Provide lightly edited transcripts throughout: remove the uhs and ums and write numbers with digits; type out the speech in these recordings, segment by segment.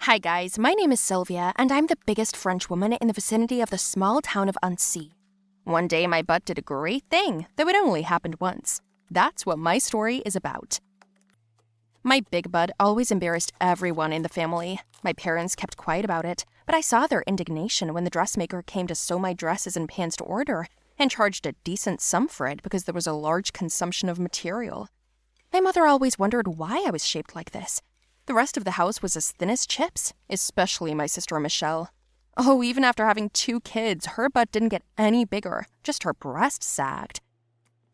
Hi guys, my name is Sylvia, and I'm the biggest French woman in the vicinity of the small town of Annecy. One day my butt did a great thing, though it only happened once. That's what my story is about. My big butt always embarrassed everyone in the family. My parents kept quiet about it, but I saw their indignation when the dressmaker came to sew my dresses and pants to order and charged a decent sum for it because there was a large consumption of material. My mother always wondered why I was shaped like this. The rest of the house was as thin as chips, especially my sister Michelle. Oh, even after having 2 kids, her butt didn't get any bigger, just her breast sagged.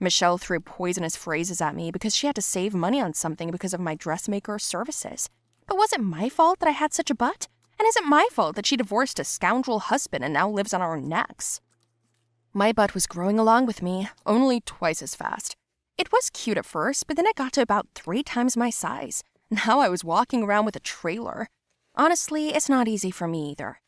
Michelle threw poisonous phrases at me because she had to save money on something because of my dressmaker services. But was it my fault that I had such a butt? And is it my fault that she divorced a scoundrel husband and now lives on our necks? My butt was growing along with me, only twice as fast. It was cute at first, but then it got to about 3 times my size. Now I was walking around with a trailer. Honestly, it's not easy for me either.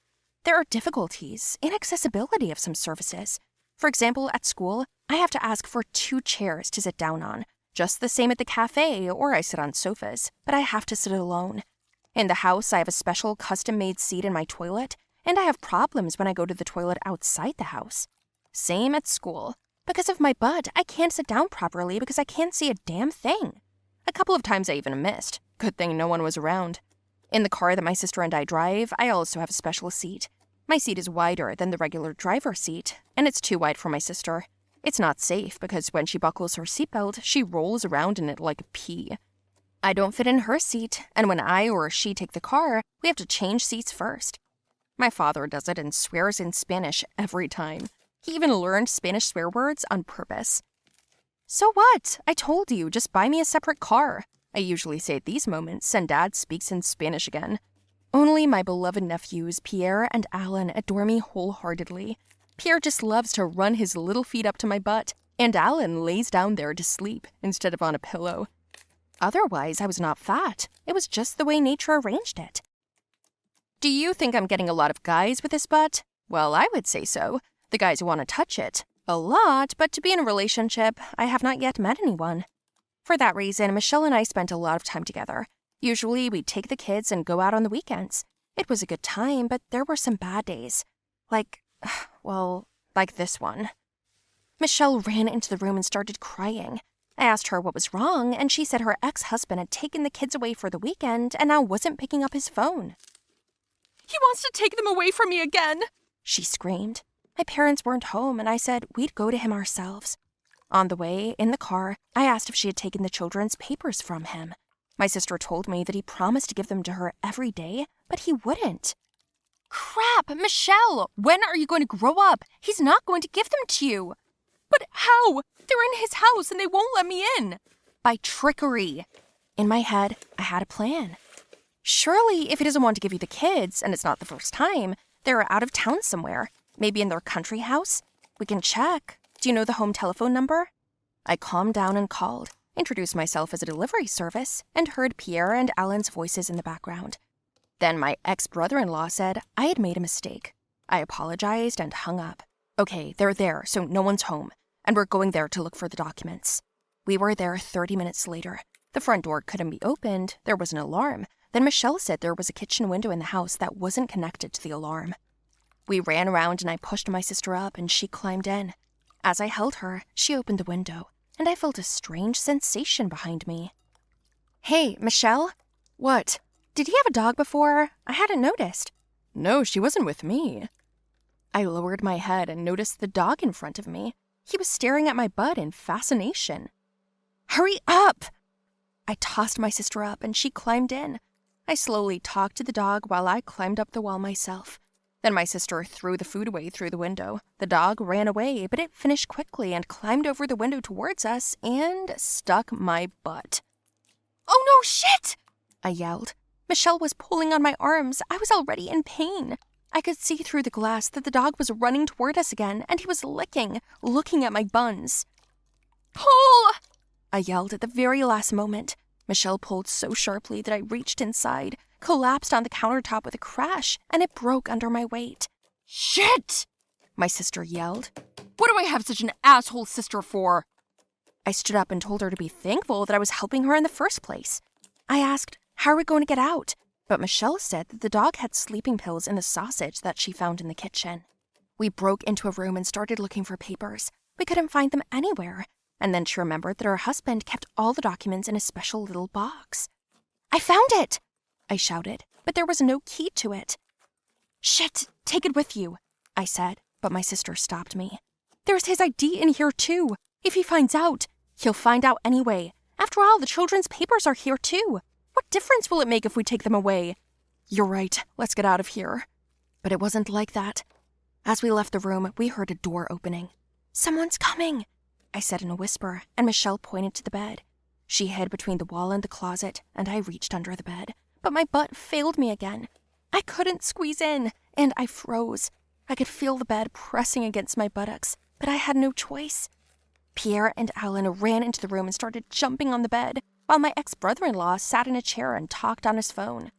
There are difficulties, inaccessibility of some services. For example, at school, I have to ask for 2 chairs to sit down on. Just the same at the cafe, or I sit on sofas, but I have to sit alone. In the house, I have a special custom-made seat in my toilet, and I have problems when I go to the toilet outside the house. Same at school. Because of my butt, I can't sit down properly because I can't see a damn thing. A couple of times I even missed. Good thing no one was around. In the car that my sister and I drive, I also have a special seat. My seat is wider than the regular driver's seat, and it's too wide for my sister. It's not safe because when she buckles her seatbelt, she rolls around in it like a pea. I don't fit in her seat, and when I or she take the car, we have to change seats first. My father does it and swears in Spanish every time. He even learned Spanish swear words on purpose. So what? I told you, just buy me a separate car. I usually say at these moments, and Dad speaks in Spanish again. Only my beloved nephews, Pierre and Alan, adore me wholeheartedly. Pierre just loves to run his little feet up to my butt, and Alan lays down there to sleep instead of on a pillow. Otherwise, I was not fat. It was just the way nature arranged it. Do you think I'm getting a lot of guys with this butt? Well, I would say so. The guys who want to touch it. A lot, but to be in a relationship, I have not yet met anyone. For that reason, Michelle and I spent a lot of time together. Usually, we'd take the kids and go out on the weekends. It was a good time, but there were some bad days. Like this one. Michelle ran into the room and started crying. I asked her what was wrong, and she said her ex-husband had taken the kids away for the weekend and now wasn't picking up his phone. "He wants to take them away from me again!" she screamed. My parents weren't home, and I said we'd go to him ourselves. On the way, in the car, I asked if she had taken the children's papers from him. My sister told me that he promised to give them to her every day, but he wouldn't. Crap, Michelle! When are you going to grow up? He's not going to give them to you. But how? They're in his house and they won't let me in. By trickery. In my head, I had a plan. Surely, if he doesn't want to give you the kids, and it's not the first time, they're out of town somewhere. Maybe in their country house? We can check. Do you know the home telephone number? I calmed down and called, introduced myself as a delivery service, and heard Pierre and Alan's voices in the background. Then my ex-brother-in-law said I had made a mistake. I apologized and hung up. Okay, they're there, so no one's home, and we're going there to look for the documents. We were there 30 minutes later. The front door couldn't be opened, there was an alarm. Then Michelle said there was a kitchen window in the house that wasn't connected to the alarm. We ran around and I pushed my sister up and she climbed in. As I held her, she opened the window, and I felt a strange sensation behind me. Hey, Michelle? What? Did he have a dog before? I hadn't noticed. No, she wasn't with me. I lowered my head and noticed the dog in front of me. He was staring at my butt in fascination. Hurry up! I tossed my sister up and she climbed in. I slowly talked to the dog while I climbed up the wall myself. Then my sister threw the food away through the window. The dog ran away, but it finished quickly and climbed over the window towards us and stuck my butt. Oh no, shit! I yelled. Michelle was pulling on my arms. I was already in pain. I could see through the glass that the dog was running toward us again, and he was looking at my buns. Pull! I yelled at the very last moment. Michelle pulled so sharply that I reached inside, collapsed on the countertop with a crash, and it broke under my weight. Shit! My sister yelled. What do I have such an asshole sister for? I stood up and told her to be thankful that I was helping her in the first place. I asked, how are we going to get out? But Michelle said that the dog had sleeping pills in the sausage that she found in the kitchen. We broke into a room and started looking for papers. We couldn't find them anywhere. And then she remembered that her husband kept all the documents in a special little box. "I found it!" I shouted, but there was no key to it. "Shit, take it with you," I said, but my sister stopped me. "There's his ID in here too. If he finds out, he'll find out anyway. After all, the children's papers are here too. What difference will it make if we take them away?" "You're right, let's get out of here." But it wasn't like that. As we left the room, we heard a door opening. "Someone's coming," I said in a whisper, and Michelle pointed to the bed. She hid between the wall and the closet, and I reached under the bed. But my butt failed me again. I couldn't squeeze in, and I froze. I could feel the bed pressing against my buttocks, but I had no choice. Pierre and Alan ran into the room and started jumping on the bed, while my ex-brother-in-law sat in a chair and talked on his phone.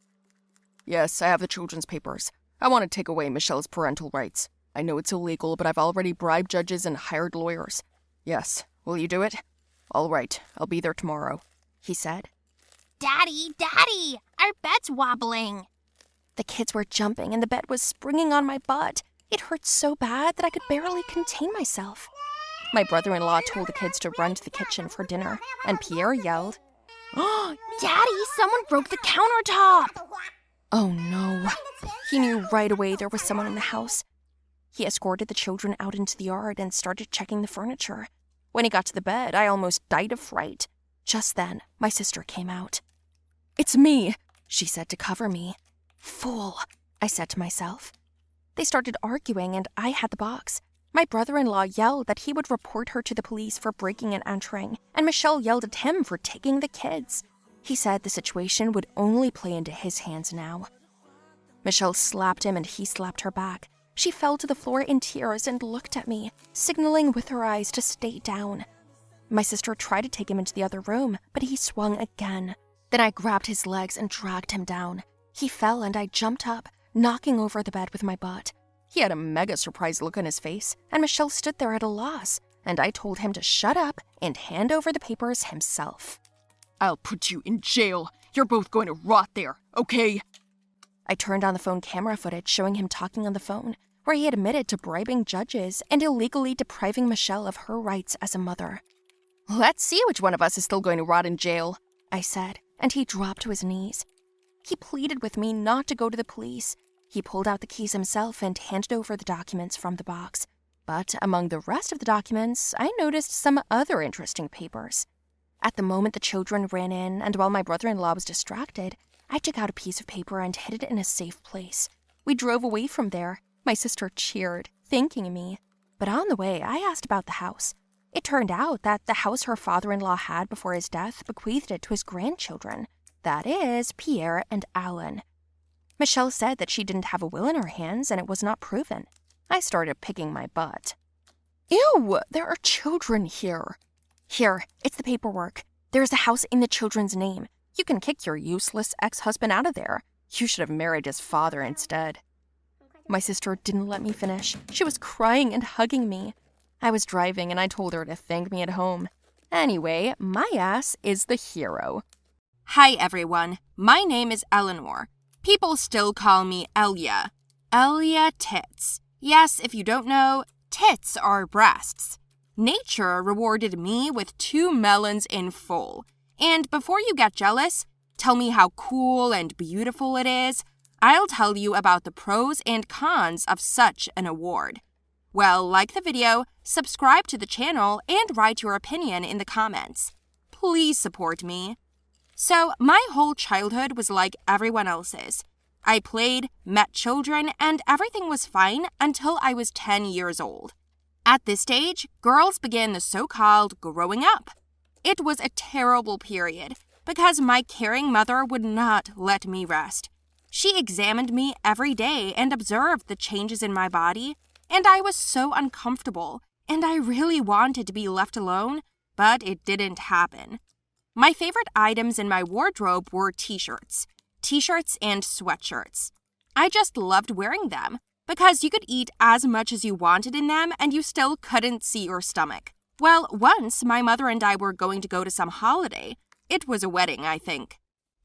"Yes, I have the children's papers. I want to take away Michelle's parental rights. I know it's illegal, but I've already bribed judges and hired lawyers. Yes, will you do it?" "All right, I'll be there tomorrow," he said. Daddy, our bed's wobbling. The kids were jumping and the bed was springing on my butt. It hurt so bad that I could barely contain myself. My brother-in-law told the kids to run to the kitchen for dinner, and Pierre yelled, "Oh, Daddy, someone broke the countertop!" Oh no. He knew right away there was someone in the house. He escorted the children out into the yard and started checking the furniture. When he got to the bed, I almost died of fright. Just then, my sister came out. "It's me," she said to cover me. "Fool," I said to myself. They started arguing and I had the box. My brother-in-law yelled that he would report her to the police for breaking and entering, and Michelle yelled at him for taking the kids. He said the situation would only play into his hands now. Michelle slapped him and he slapped her back. She fell to the floor in tears and looked at me, signaling with her eyes to stay down. My sister tried to take him into the other room, but he swung again. Then I grabbed his legs and dragged him down. He fell and I jumped up, knocking over the bed with my butt. He had a mega surprised look on his face, and Michelle stood there at a loss, and I told him to shut up and hand over the papers himself. "I'll put you in jail. You're both going to rot there, okay?" I turned on the phone camera footage showing him talking on the phone, where he admitted to bribing judges and illegally depriving Michelle of her rights as a mother. "Let's see which one of us is still going to rot in jail," I said, and he dropped to his knees. He pleaded with me not to go to the police. He pulled out the keys himself and handed over the documents from the box. But among the rest of the documents, I noticed some other interesting papers. At the moment the children ran in, and while my brother-in-law was distracted, I took out a piece of paper and hid it in a safe place. We drove away from there. My sister cheered, thanking me. But on the way, I asked about the house. It turned out that the house her father-in-law had before his death bequeathed it to his grandchildren. That is, Pierre and Alan. Michelle said that she didn't have a will in her hands and it was not proven. I started picking my butt. "Ew, there are children here." "Here, it's the paperwork. There's a house in the children's name. You can kick your useless ex-husband out of there. You should have married his father instead." My sister didn't let me finish. She was crying and hugging me. I was driving and I told her to thank me at home. Anyway, my ass is the hero. Hi everyone, my name is Eleanor. People still call me Elia. Elia Tits. Yes, if you don't know, tits are breasts. Nature rewarded me with 2 melons in full. And before you get jealous, tell me how cool and beautiful it is, I'll tell you about the pros and cons of such an award. Well, like the video, subscribe to the channel, and write your opinion in the comments. Please support me. So, my whole childhood was like everyone else's. I played, met children, and everything was fine until I was 10 years old. At this stage, girls begin the so-called growing up. It was a terrible period because my caring mother would not let me rest. She examined me every day and observed the changes in my body, and I was so uncomfortable, and I really wanted to be left alone, but it didn't happen. My favorite items in my wardrobe were t-shirts and sweatshirts. I just loved wearing them because you could eat as much as you wanted in them and you still couldn't see your stomach. Well, once my mother and I were going to go to some holiday. It was a wedding, I think.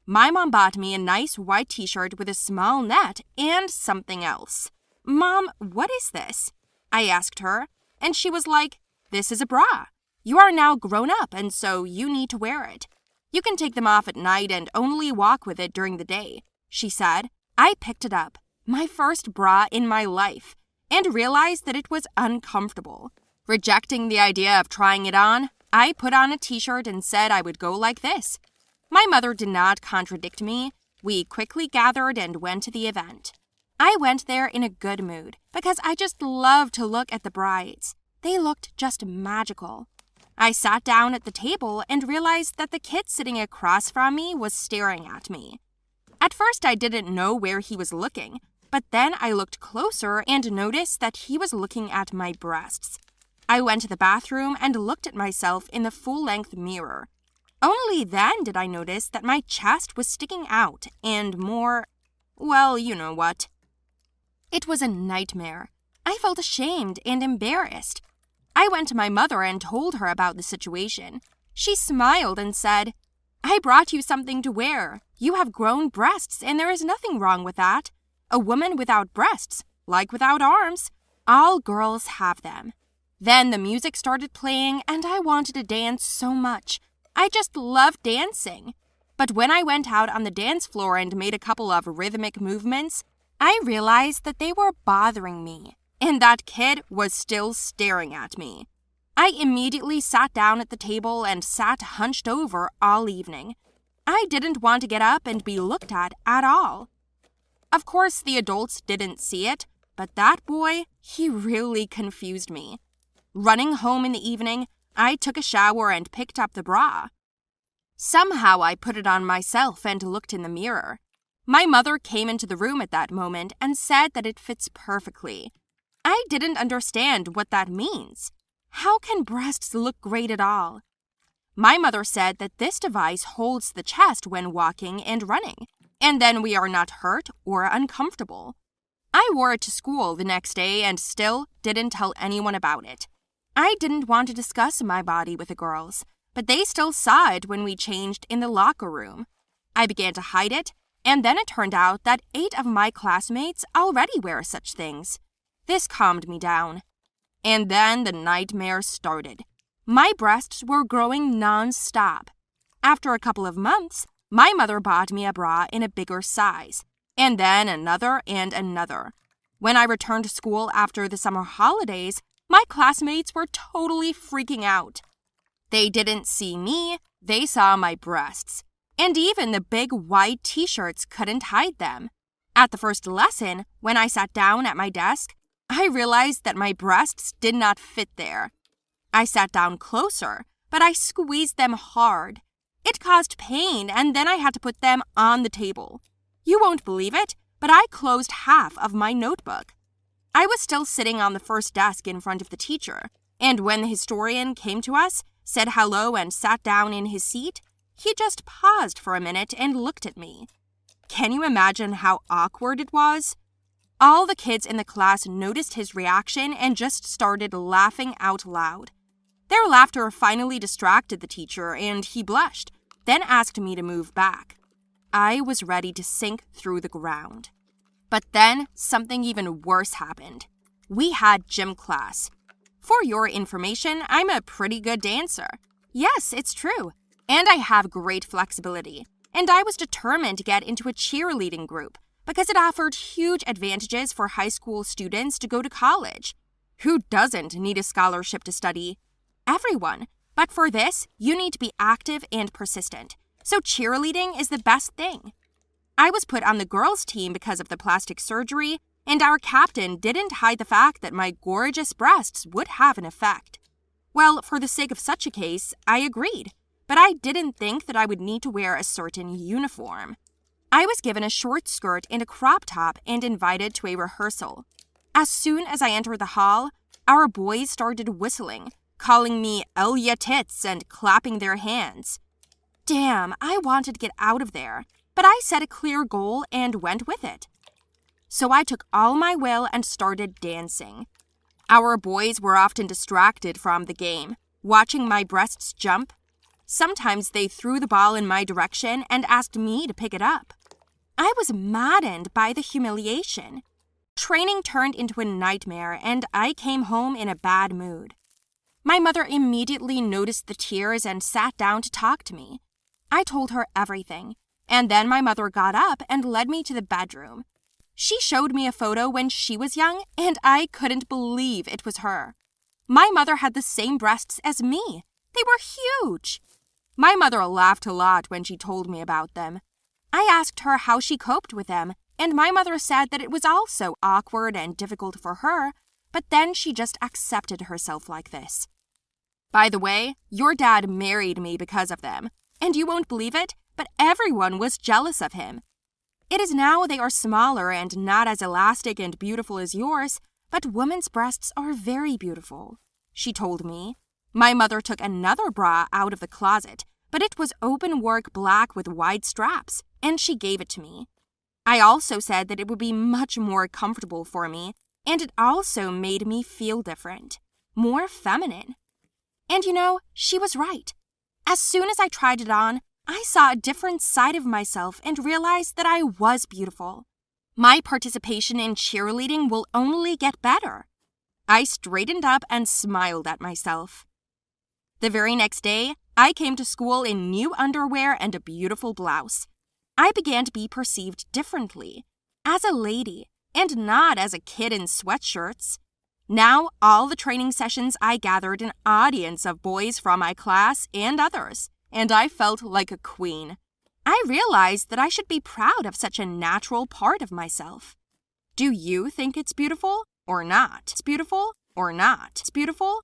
My mom bought me a nice white t-shirt with a small net and something else. "Mom, what is this?" I asked her, and she was like, "This is a bra. You are now grown up, and so you need to wear it. You can take them off at night and only walk with it during the day," she said. I picked it up, my first bra in my life, and realized that it was uncomfortable. Rejecting the idea of trying it on, I put on a t-shirt and said I would go like this. My mother did not contradict me. We quickly gathered and went to the event. I went there in a good mood because I just loved to look at the brides. They looked just magical. I sat down at the table and realized that the kid sitting across from me was staring at me. At first, I didn't know where he was looking, but then I looked closer and noticed that he was looking at my breasts. I went to the bathroom and looked at myself in the full-length mirror. Only then did I notice that my chest was sticking out and more, well, you know what. It was a nightmare. I felt ashamed and embarrassed. I went to my mother and told her about the situation. She smiled and said, "I brought you something to wear. You have grown breasts, and there is nothing wrong with that. A woman without breasts, like without arms, all girls have them." Then the music started playing, and I wanted to dance so much. I just loved dancing. But when I went out on the dance floor and made a couple of rhythmic movements, I realized that they were bothering me, and that kid was still staring at me. I immediately sat down at the table and sat hunched over all evening. I didn't want to get up and be looked at all. Of course, the adults didn't see it, but that boy, he really confused me. Running home in the evening, I took a shower and picked up the bra. Somehow I put it on myself and looked in the mirror. My mother came into the room at that moment and said that it fits perfectly. I didn't understand what that means. How can breasts look great at all? My mother said that this device holds the chest when walking and running, and then we are not hurt or uncomfortable. I wore it to school the next day and still didn't tell anyone about it. I didn't want to discuss my body with the girls, but they still saw it when we changed in the locker room. I began to hide it, and then it turned out that 8 of my classmates already wear such things. This calmed me down. And then the nightmare started. My breasts were growing non-stop. After a couple of months, my mother bought me a bra in a bigger size, and then another and another. When I returned to school after the summer holidays, my classmates were totally freaking out. They didn't see me, they saw my breasts. And even the big white t-shirts couldn't hide them. At the first lesson, when I sat down at my desk, I realized that my breasts did not fit there. I sat down closer, but I squeezed them hard. It caused pain, and then I had to put them on the table. You won't believe it, but I closed half of my notebook. I was still sitting on the first desk in front of the teacher, and when the historian came to us, said hello and sat down in his seat, he just paused for a minute and looked at me. Can you imagine how awkward it was? All the kids in the class noticed his reaction and just started laughing out loud. Their laughter finally distracted the teacher, and he blushed, then asked me to move back. I was ready to sink through the ground. But then something even worse happened. We had gym class. For your information, I'm a pretty good dancer. Yes, it's true. And I have great flexibility. And I was determined to get into a cheerleading group because it offered huge advantages for high school students to go to college. Who doesn't need a scholarship to study? Everyone. But for this, you need to be active and persistent. So cheerleading is the best thing. I was put on the girls' team because of the plastic surgery, and our captain didn't hide the fact that my gorgeous breasts would have an effect. Well, for the sake of such a case, I agreed, but I didn't think that I would need to wear a certain uniform. I was given a short skirt and a crop top and invited to a rehearsal. As soon as I entered the hall, our boys started whistling, calling me Elya Tits and clapping their hands. Damn, I wanted to get out of there. But I set a clear goal and went with it. So I took all my will and started dancing. Our boys were often distracted from the game, watching my breasts jump. Sometimes they threw the ball in my direction and asked me to pick it up. I was maddened by the humiliation. Training turned into a nightmare, and I came home in a bad mood. My mother immediately noticed the tears and sat down to talk to me. I told her everything, and then my mother got up and led me to the bedroom. She showed me a photo when she was young, and I couldn't believe it was her. My mother had the same breasts as me. They were huge. My mother laughed a lot when she told me about them. I asked her how she coped with them, and my mother said that it was also awkward and difficult for her, but then she just accepted herself like this. By the way, your dad married me because of them, and you won't believe it, but everyone was jealous of him. It is now they are smaller and not as elastic and beautiful as yours, but women's breasts are very beautiful, she told me. My mother took another bra out of the closet, but it was open work black with wide straps, and she gave it to me. I also said that it would be much more comfortable for me, and it also made me feel different, more feminine. And you know, she was right. As soon as I tried it on, I saw a different side of myself and realized that I was beautiful. My participation in cheerleading will only get better. I straightened up and smiled at myself. The very next day, I came to school in new underwear and a beautiful blouse. I began to be perceived differently, as a lady, and not as a kid in sweatshirts. Now, all the training sessions I gathered an audience of boys from my class and others, and I felt like a queen. I realized that I should be proud of such a natural part of myself. Do you think it's beautiful or not? It's beautiful or not? It's beautiful